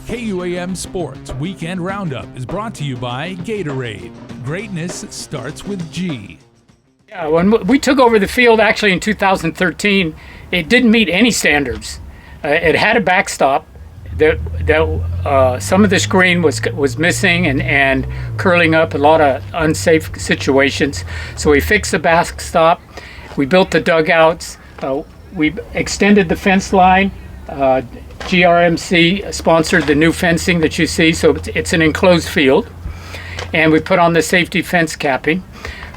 KUAM Sports Weekend Roundup is brought to you by Gatorade. Greatness starts with G. Yeah, when we took over the field actually in 2013, it didn't meet any standards. It had a backstop. Some of the screen was missing and curling up, a lot of unsafe situations. So we fixed the backstop. We built the dugouts. We extended the fence line. GRMC sponsored the new fencing that you see, so it's an enclosed field. And we put on the safety fence capping.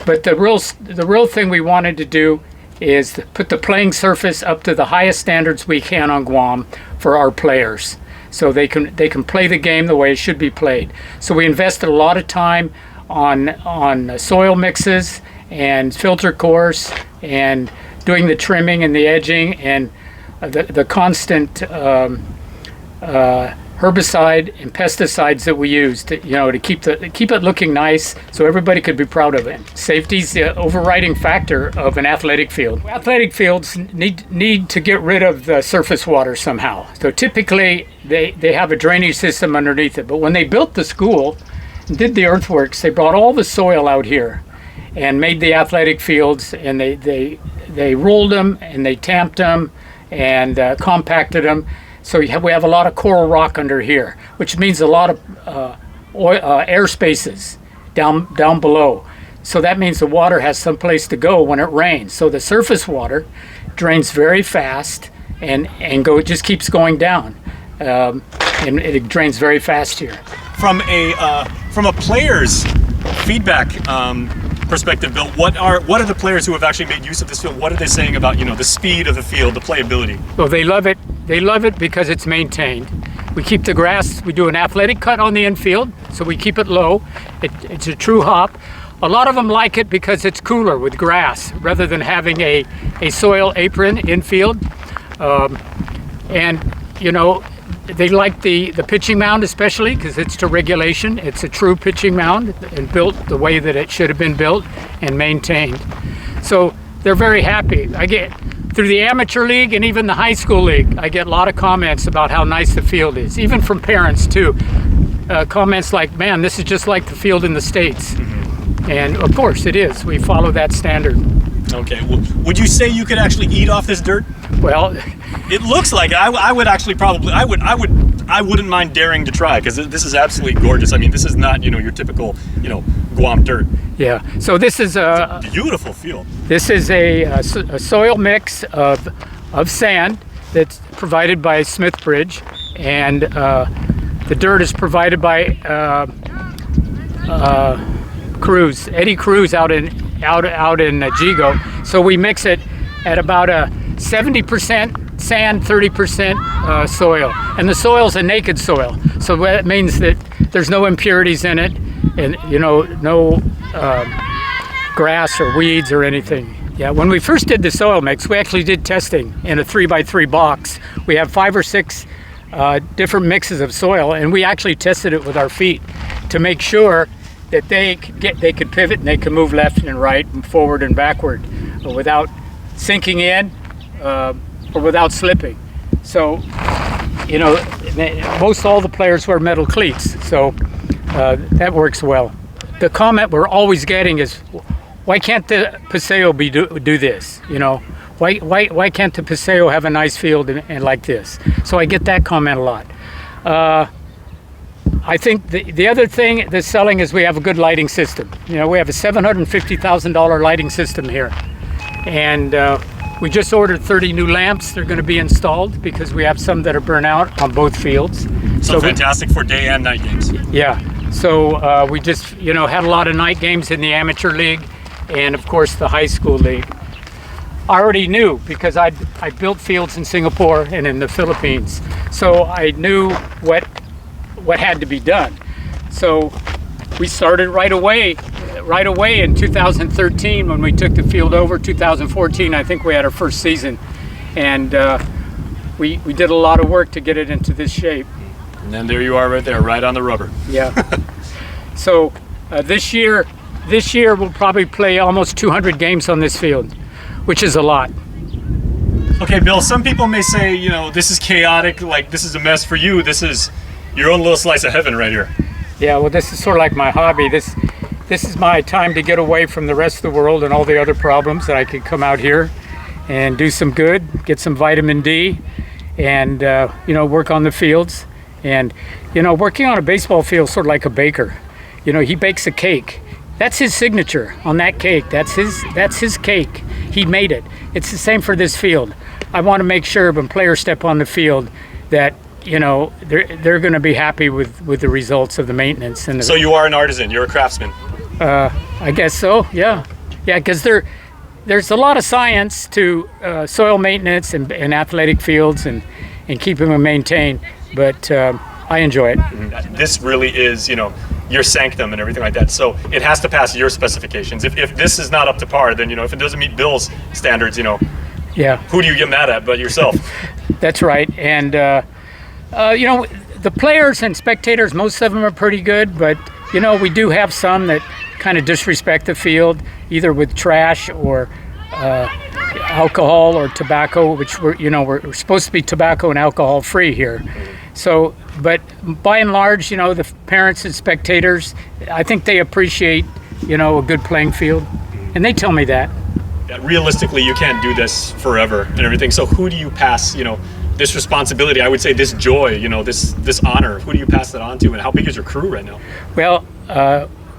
But the real thing we wanted to do is to put the playing surface up to the highest standards we can on Guam for our players, so they can play the game the way it should be played. So we invested a lot of time on soil mixes and filter course and doing the trimming and the edging and the constant herbicide and pesticides that we use to keep it looking nice, so everybody could be proud of it. Safety's the overriding factor of an athletic field. Athletic fields need to get rid of the surface water somehow. So typically they have a drainage system underneath it. But when they built the school and did the earthworks, they brought all the soil out here and made the athletic fields, and they rolled them and they tamped them and compacted them. So we have a lot of coral rock under here, which means a lot of air spaces down below. So that means the water has some place to go when it rains. So the surface water drains very fast and just keeps going down, and it drains very fast here. From a player's feedback perspective, Bill, what are the players who have actually made use of this field? What are they saying about the speed of the field, the playability? Well, they love it. They love it because it's maintained. We keep the grass. We do an athletic cut on the infield, so we keep it low. It's a true hop. A lot of them like it because it's cooler with grass rather than having a soil apron infield. They like the pitching mound especially because it's to regulation. It's a true pitching mound and built the way that it should have been built and maintained. So they're very happy. Through the amateur league and even the high school league, I get a lot of comments about how nice the field is, even from parents too. Comments like, man, this is just like the field in the States. Mm-hmm. And of course it is. We follow that standard. Okay, well, would you say you could actually eat off this dirt? Well, it looks like it. I would actually probably, I wouldn't mind daring to try, because this is absolutely gorgeous. I mean, this is not, your typical, Guam dirt. Yeah, so this is a beautiful field. This is a soil mix of sand that's provided by Smithbridge, and the dirt is provided by Eddie Cruz out in Jigo. So we mix it at about a 70% sand, 30% soil, and the soil's a naked soil. So that means that there's no impurities in it, and no grass or weeds or anything. Yeah, when we first did the soil mix, we actually did testing in a 3x3 box. We have 5 or 6 different mixes of soil, and we actually tested it with our feet to make sure that they could pivot and they could move left and right and forward and backward without sinking in or without slipping. So, most all the players wear metal cleats, so that works well. The comment we're always getting is, why can't the Paseo do this? Why can't the Paseo have a nice field and like this? So I get that comment a lot. I think the other thing that's selling is we have a good lighting system. We have a $750,000 lighting system here, and we just ordered 30 new lamps. They're going to be installed because we have some that are burnt out on both fields. So fantastic for day and night games. Yeah. So we just had a lot of night games in the amateur league, and of course the high school league. I already knew because I built fields in Singapore and in the Philippines, so I knew what had to be done. So we started right away in 2013 when we took the field over. 2014, I think we had our first season, and we did a lot of work to get it into this shape. And then there you are right there, right on the rubber. Yeah. So this year we'll probably play almost 200 games on this field, which is a lot. Okay, Bill, some people may say, this is chaotic, like this is a mess for you. This is your own little slice of heaven right here. Yeah, well, this is sort of like my hobby. This is my time to get away from the rest of the world and all the other problems, that I could come out here and do some good, get some vitamin D, and work on the fields. And working on a baseball field is sort of like a baker. He bakes a cake. That's his signature on that cake. That's his cake. He made it. It's the same for this field. I want to make sure when players step on the field that they're going to be happy with the results of the maintenance. And so you are an artisan. You're a craftsman. I guess so. Yeah, because there's a lot of science to soil maintenance and athletic fields and keeping them maintained. But I enjoy it. This really is, your sanctum and everything like that. So it has to pass your specifications. If this is not up to par, then if it doesn't meet Bill's standards, yeah, who do you get mad at but yourself? That's right. And the players and spectators, most of them are pretty good, but we do have some that kind of disrespect the field, either with trash or alcohol or tobacco, which we're supposed to be tobacco and alcohol free here. So, but by and large, the parents and spectators, I think they appreciate, a good playing field, and they tell me that. Yeah, realistically, you can't do this forever and everything. So who do you pass, this responsibility, I would say this joy, this honor, who do you pass that on to, and how big is your crew right now? Well,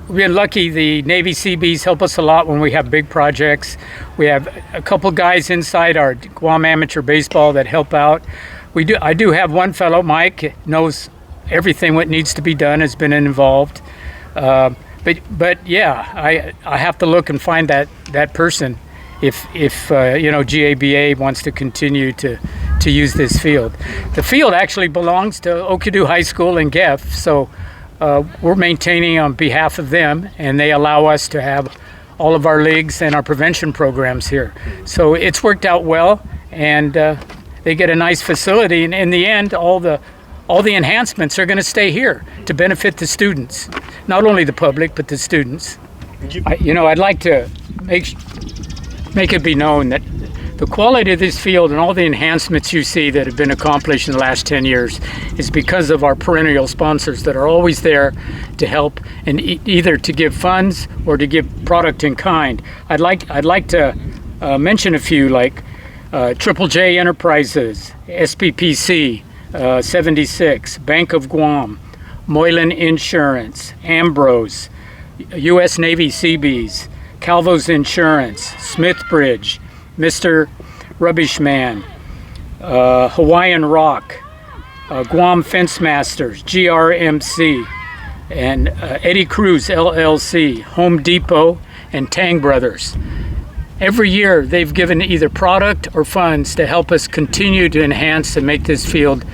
we've been lucky. The Navy Seabees help us a lot when we have big projects. We have a couple guys inside our Guam Amateur Baseball that help out. I do have one fellow, Mike, knows everything what needs to be done, has been involved. But yeah, I have to look and find that person if GABA wants to continue to use this field. The field actually belongs to Okkodo High School in Geff, so we're maintaining on behalf of them, and they allow us to have all of our leagues and our prevention programs here. So it's worked out well, and they get a nice facility, and in the end, all the enhancements are going to stay here to benefit the students, not only the public but the students. I'd like to make it be known that the quality of this field and all the enhancements you see that have been accomplished in the last 10 years is because of our perennial sponsors that are always there to help, and either to give funds or to give product in kind. I'd like to mention a few, like Triple J Enterprises, SPPC, 76, Bank of Guam, Moylan Insurance, Ambrose, U.S. Navy Seabees, Calvo's Insurance, Smithbridge, Mr. Rubbishman, Hawaiian Rock, Guam Fence Masters, GRMC, and Eddie Cruz LLC, Home Depot, and Tang Brothers. Every year they've given either product or funds to help us continue to enhance and make this field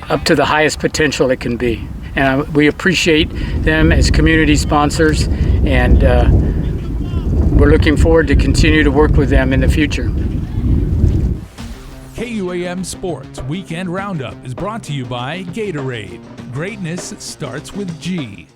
up to the highest potential it can be. And we appreciate them as community sponsors, and we're looking forward to continue to work with them in the future. KUAM Sports Weekend Roundup is brought to you by Gatorade. Greatness starts with G.